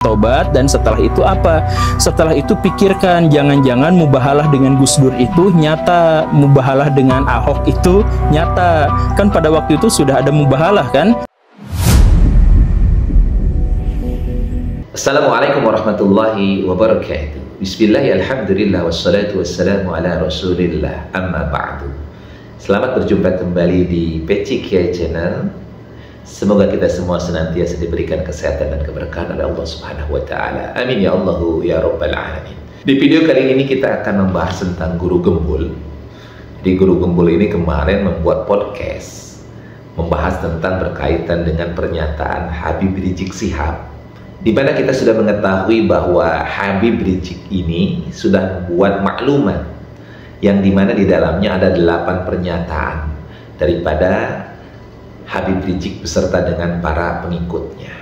Tobat, dan setelah itu apa? Setelah itu pikirkan, jangan-jangan mubahalah dengan Gus Dur itu nyata, mubahalah dengan Ahok itu nyata. Kan pada waktu itu sudah ada mubahalah kan? Assalamualaikum warahmatullahi wabarakatuh. Bismillah, alhamdulillah, wassalatu wassalamu ala rasulillah, amma ba'du. Selamat berjumpa kembali di Peci Kiai Channel. Semoga kita semua senantiasa diberikan kesehatan dan keberkahan oleh Allah Subhanahu wa Ta'ala. Amin ya Allahu ya Rabbal Alamin. Di video kali ini kita akan membahas tentang Guru Gembul. Di Guru Gembul ini kemarin membuat podcast membahas tentang berkaitan dengan pernyataan Habib Rizik Syihab, di mana kita sudah mengetahui bahwa Habib Rizik ini sudah membuat maklumat yang dimana di dalamnya ada 8 pernyataan daripada Habib Rizik beserta dengan para pengikutnya.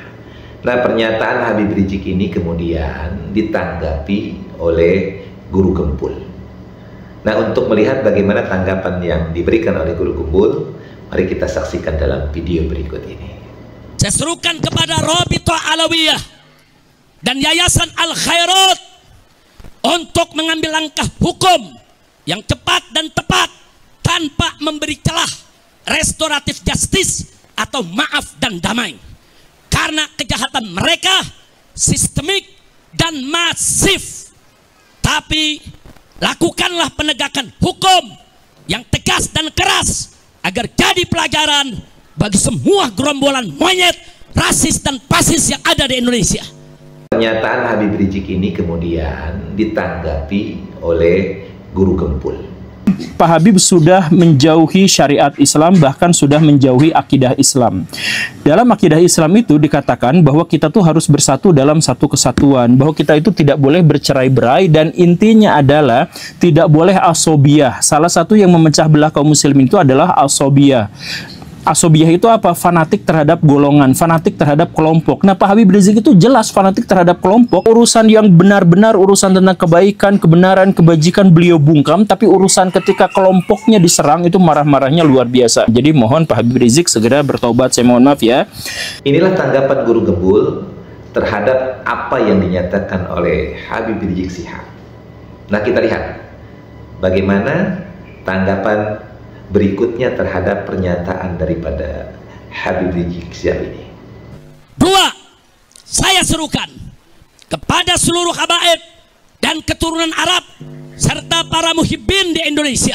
Nah, pernyataan Habib Rizik ini kemudian ditanggapi oleh Guru Gembul. Nah, untuk melihat bagaimana tanggapan yang diberikan oleh Guru Gembul, mari kita saksikan dalam video berikut ini. Saya serukan kepada Rabithah Alawiyah dan Yayasan Al Khairat untuk mengambil langkah hukum yang cepat dan tepat tanpa memberi celah restoratif justice atau maaf dan damai, karena kejahatan mereka sistemik dan masif. Tapi lakukanlah penegakan hukum yang tegas dan keras agar jadi pelajaran bagi semua gerombolan monyet, rasis dan fasis yang ada di Indonesia. Pernyataan Habib Rizik ini kemudian ditanggapi oleh Guru Gembul. Pak Habib sudah menjauhi syariat Islam, bahkan sudah menjauhi akidah Islam. Dalam akidah Islam itu dikatakan bahwa kita tuh harus bersatu dalam satu kesatuan, bahwa kita itu tidak boleh bercerai-berai, dan intinya adalah tidak boleh asobiyah. Salah satu yang memecah belah kaum muslimin itu adalah asobiyah. Asobiyah itu apa? Fanatik terhadap golongan, fanatik terhadap kelompok. Nah, Pak Habib Rizik itu jelas fanatik terhadap kelompok. Urusan yang benar-benar, urusan tentang kebaikan, kebenaran, kebajikan beliau bungkam, tapi urusan ketika kelompoknya diserang itu marah-marahnya luar biasa. Jadi mohon Pak Habib Rizik segera bertobat, saya mohon maaf ya. Inilah tanggapan Guru Gembul terhadap apa yang dinyatakan oleh Habib Rizik Syihab. Nah, kita lihat bagaimana tanggapan berikutnya terhadap pernyataan daripada Habib Rizik Syihab ini. 2. Saya serukan kepada seluruh habaib dan keturunan Arab serta para muhibbin di Indonesia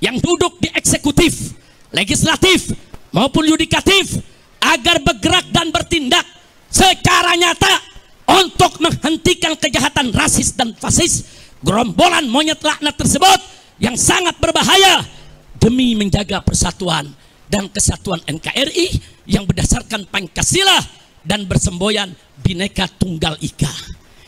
yang duduk di eksekutif, legislatif maupun yudikatif agar bergerak dan bertindak secara nyata untuk menghentikan kejahatan rasis dan fasis gerombolan monyet laknat tersebut yang sangat berbahaya demi menjaga persatuan dan kesatuan NKRI yang berdasarkan Pancasila dan bersemboyan Bhinneka Tunggal Ika.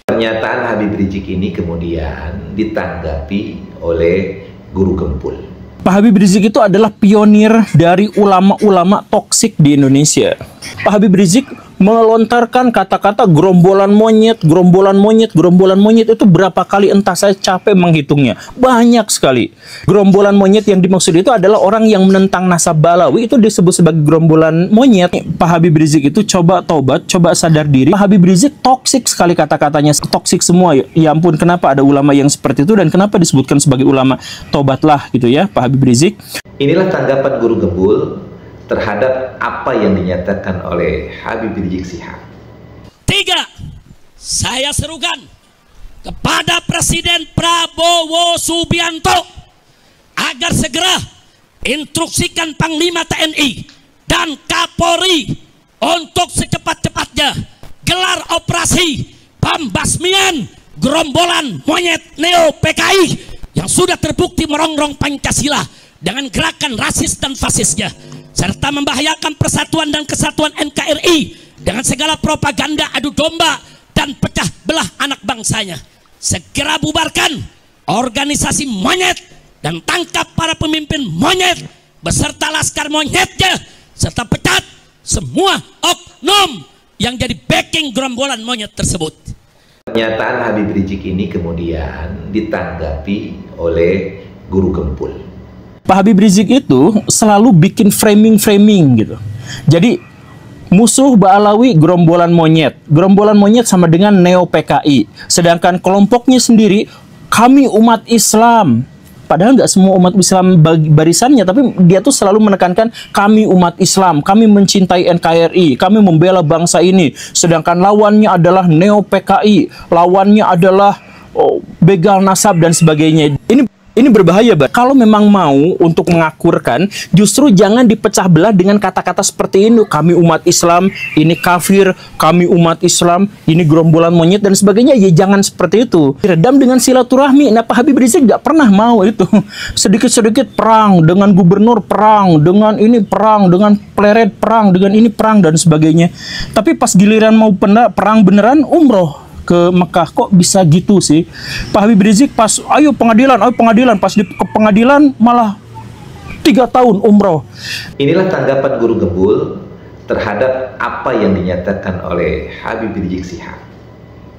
Pernyataan Habib Rizik ini kemudian ditanggapi oleh Guru Gembul. Pak Habib Rizik itu adalah pionir dari ulama-ulama toksik di Indonesia. Pak Habib Rizik melontarkan kata-kata gerombolan monyet, gerombolan monyet, gerombolan monyet itu berapa kali, entah saya capek menghitungnya. Banyak sekali. Gerombolan monyet yang dimaksud itu adalah orang yang menentang nasab Balawi, itu disebut sebagai gerombolan monyet. Pak Habib Rizik itu coba tobat, coba sadar diri. Pak Habib Rizik toksik sekali kata-katanya, toksik semua. Ya ampun, kenapa ada ulama yang seperti itu dan kenapa disebutkan sebagai ulama? Tobatlah gitu ya Pak Habib Rizik. Inilah tanggapan Guru Gembul terhadap apa yang dinyatakan oleh Habib Rizik Syihab. 3. Saya serukan kepada Presiden Prabowo Subianto agar segera instruksikan Panglima TNI dan Kapolri untuk secepat-cepatnya gelar operasi pembasmian gerombolan monyet Neo PKI yang sudah terbukti merongrong Pancasila dengan gerakan rasis dan fasisnya, serta membahayakan persatuan dan kesatuan NKRI dengan segala propaganda adu domba dan pecah belah anak bangsanya. Segera bubarkan organisasi monyet dan tangkap para pemimpin monyet beserta laskar monyetnya, serta pecat semua oknum yang jadi backing gerombolan monyet tersebut. Pernyataan Habib Rizik ini kemudian ditanggapi oleh Guru Gembul. Pak Habib Rizik itu selalu bikin framing gitu. Jadi Musuh Ba'alawi gerombolan monyet. Gerombolan monyet sama dengan Neo PKI. Sedangkan kelompoknya sendiri, kami umat Islam. Padahal nggak semua umat Islam barisannya, tapi dia tuh selalu menekankan kami umat Islam, kami mencintai NKRI, kami membela bangsa ini. Sedangkan lawannya adalah Neo PKI, lawannya adalah begal nasab dan sebagainya. Ini berbahaya, Bang. Kalau memang mau untuk mengakurkan, justru jangan dipecah belah dengan kata-kata seperti ini. Kami umat Islam, ini kafir, kami umat Islam, ini gerombolan monyet dan sebagainya. Ya jangan seperti itu. Redam dengan silaturahmi. Nah, Pak Habib Rizik nggak pernah mau itu. Sedikit-sedikit perang, dengan gubernur perang, dengan ini perang, dengan pleret perang, dengan ini perang dan sebagainya. Tapi pas giliran mau perang beneran, umroh ke Mekah, kok bisa gitu sih? Pak Habib Rizik pas ayo pengadilan, pas di ke pengadilan malah 3 tahun umroh. Inilah tanggapan Guru Gembul terhadap apa yang dinyatakan oleh Habib Rizik Syihab.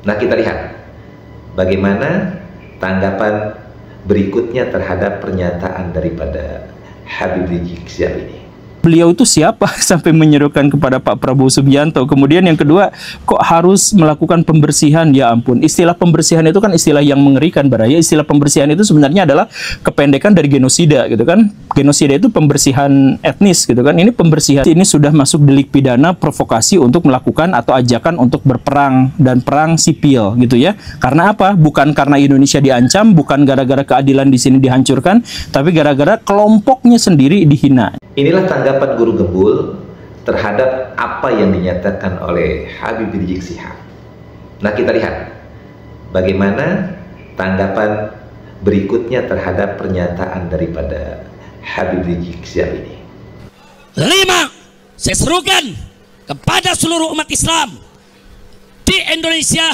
Nah, kita lihat bagaimana tanggapan berikutnya terhadap pernyataan daripada Habib Rizik Syihab ini. Beliau itu siapa sampai menyerukan kepada Pak Prabowo Subianto? Kemudian yang kedua, kok harus melakukan pembersihan? Ya ampun, istilah pembersihan itu kan istilah yang mengerikan, Baraya. Istilah pembersihan itu sebenarnya adalah kependekan dari genosida, gitu kan? Genosida itu pembersihan etnis, gitu kan? Ini pembersihan. Ini sudah masuk delik pidana provokasi untuk melakukan atau ajakan untuk berperang dan perang sipil, gitu ya. Karena apa? Bukan karena Indonesia diancam, bukan gara-gara keadilan di sini dihancurkan, tapi gara-gara kelompoknya sendiri dihina. Inilah tanggapan Guru Gembul terhadap apa yang dinyatakan oleh Habib Rizik Syihab. Nah, kita lihat bagaimana tanggapan berikutnya terhadap pernyataan daripada Habib Rizik Syihab ini. 5. Saya serukan kepada seluruh umat Islam di Indonesia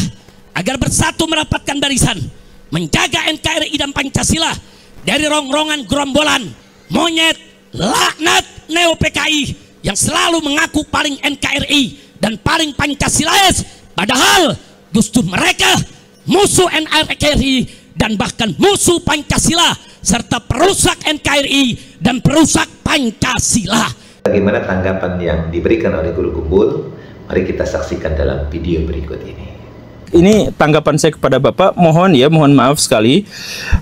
agar bersatu merapatkan barisan, menjaga NKRI dan Pancasila dari rongrongan gerombolan monyet laknat Neo PKI yang selalu mengaku paling NKRI dan paling Pancasilais, padahal justru mereka musuh NKRI dan bahkan musuh Pancasila serta perusak NKRI dan perusak Pancasila. Bagaimana tanggapan yang diberikan oleh Guru Gembul? Mari kita saksikan dalam video berikut ini. Ini tanggapan saya kepada Bapak, mohon maaf sekali,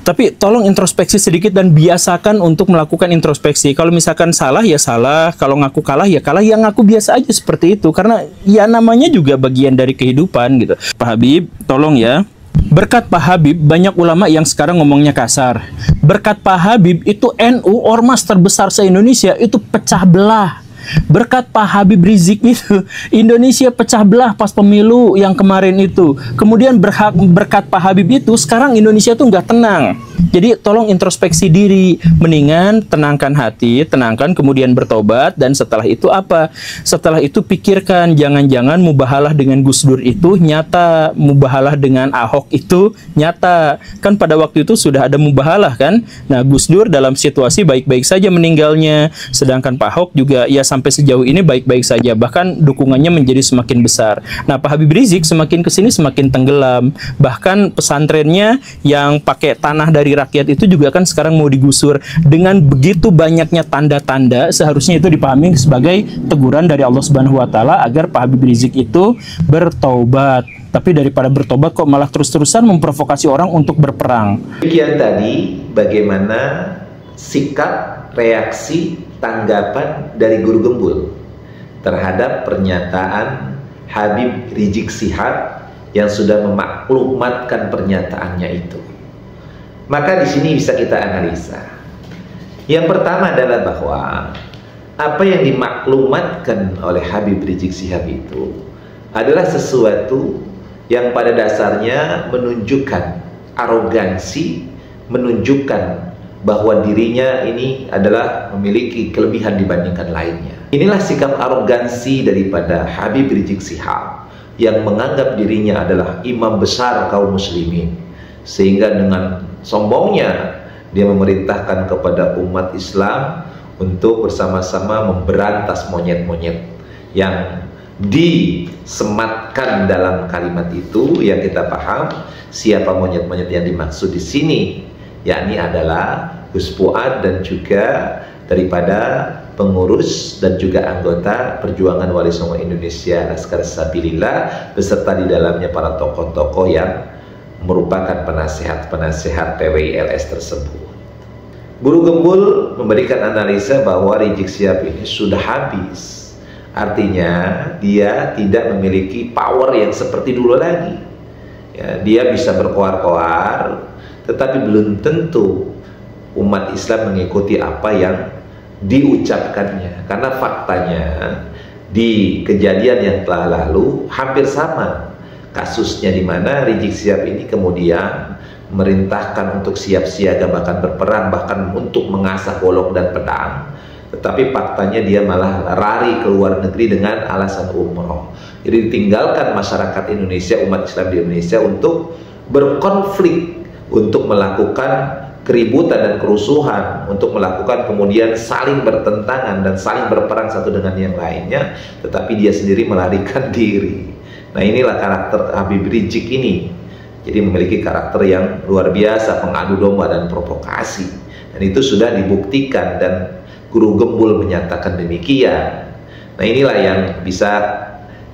tapi tolong introspeksi sedikit dan biasakan untuk melakukan introspeksi. Kalau misalkan salah ya salah, kalau ngaku kalah ya kalah, yang ngaku biasa aja seperti itu, karena ya namanya juga bagian dari kehidupan gitu. Pak Habib, tolong ya. Berkat Pak Habib, banyak ulama yang sekarang ngomongnya kasar. Berkat Pak Habib, itu NU, ormas terbesar se-Indonesia, itu pecah belah. Berkat Pak Habib Rizik itu Indonesia pecah belah pas pemilu yang kemarin itu. Kemudian berkat Pak Habib itu sekarang Indonesia tuh nggak tenang. Jadi tolong introspeksi diri, mendingan tenangkan hati, tenangkan, kemudian bertobat, dan setelah itu apa? Setelah itu pikirkan, jangan-jangan mubahalah dengan Gus Dur itu nyata, mubahalah dengan Ahok itu nyata. Kan pada waktu itu sudah ada mubahalah kan? Nah, Gus Dur dalam situasi baik-baik saja meninggalnya, sedangkan Pak Ahok juga ya sampai sejauh ini baik-baik saja, bahkan dukungannya menjadi semakin besar. Nah, Pak Habib Rizik semakin kesini semakin tenggelam, bahkan pesantrennya yang pakai tanah dari rakyat itu juga kan sekarang mau digusur. Dengan begitu banyaknya tanda-tanda, seharusnya itu dipahami sebagai teguran dari Allah Subhanahu wa Ta'ala agar Pak Habib Rizik itu bertaubat. Tapi daripada bertobat kok malah terus-terusan memprovokasi orang untuk berperang. Demikian tadi bagaimana sikap, reaksi, tanggapan dari Guru Gembul terhadap pernyataan Habib Rizik Syihab yang sudah memaklumatkan pernyataannya itu. Maka di sini bisa kita analisa. Yang pertama adalah bahwa apa yang dimaklumatkan oleh Habib Rizik Syihab itu adalah sesuatu yang pada dasarnya menunjukkan arogansi, menunjukkan bahwa dirinya ini adalah memiliki kelebihan dibandingkan lainnya. Inilah sikap arogansi daripada Habib Rizik Syihab yang menganggap dirinya adalah imam besar kaum muslimin, sehingga dengan sombongnya dia memerintahkan kepada umat Islam untuk bersama-sama memberantas monyet-monyet yang disematkan dalam kalimat itu. Yang kita paham siapa monyet-monyet yang dimaksud di sini, yakni adalah Gus Fuad dan juga daripada pengurus dan juga anggota Perjuangan Wali Songo Indonesia Laskar Sabilillah, beserta di dalamnya para tokoh-tokoh yang merupakan penasihat-penasihat PWILS tersebut. Guru Gembul memberikan analisa bahwa Rizik Syihab ini sudah habis. Artinya dia tidak memiliki power yang seperti dulu lagi. Ya, dia bisa berkoar-koar, tetapi belum tentu umat Islam mengikuti apa yang diucapkannya. Karena faktanya di kejadian yang telah lalu hampir sama kasusnya, di mana Rizik Syihab ini kemudian merintahkan untuk siap siaga, bahkan berperang, bahkan untuk mengasah golok dan pedang, tetapi faktanya dia malah lari ke luar negeri dengan alasan umroh. Jadi ditinggalkan masyarakat Indonesia, umat Islam di Indonesia untuk berkonflik, untuk melakukan keributan dan kerusuhan, untuk melakukan kemudian saling bertentangan dan saling berperang satu dengan yang lainnya, tetapi dia sendiri melarikan diri. Nah, inilah karakter Habib Rizik ini. Jadi memiliki karakter yang luar biasa, pengadu domba dan provokasi. Dan itu sudah dibuktikan dan Guru Gembul menyatakan demikian. Nah, inilah yang bisa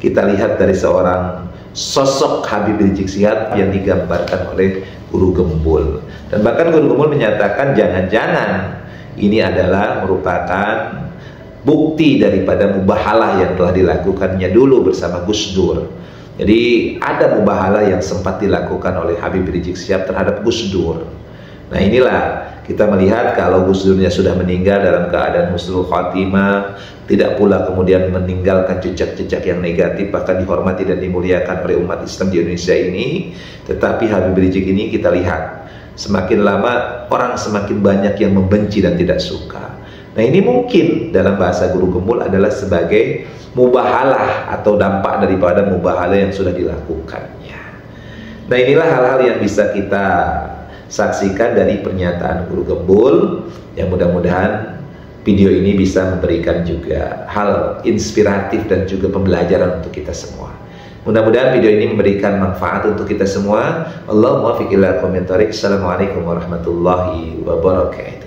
kita lihat dari seorang sosok Habib Rizik Syihab yang digambarkan oleh Guru Gembul. Dan bahkan Guru Gembul menyatakan jangan-jangan ini adalah merupakan bukti daripada mubahalah yang telah dilakukannya dulu bersama Gus Dur. Jadi ada mubahalah yang sempat dilakukan oleh Habib Rizik Syihab terhadap Gus Dur. Nah, inilah kita melihat kalau Gus Durnya sudah meninggal dalam keadaan husnul khotimah, tidak pula kemudian meninggalkan jejak-jejak yang negatif, bahkan dihormati dan dimuliakan oleh umat Islam di Indonesia ini. Tetapi Habib Rizik ini kita lihat semakin lama orang semakin banyak yang membenci dan tidak suka. Nah, ini mungkin dalam bahasa Guru Gembul adalah sebagai mubahalah atau dampak daripada mubahalah yang sudah dilakukannya. Nah, inilah hal-hal yang bisa kita saksikan dari pernyataan Guru Gembul, yang mudah-mudahan video ini bisa memberikan juga hal inspiratif dan juga pembelajaran untuk kita semua. Mudah-mudahan video ini memberikan manfaat untuk kita semua. Allahumma fiqh ila komentari. Assalamualaikum warahmatullahi wabarakatuh.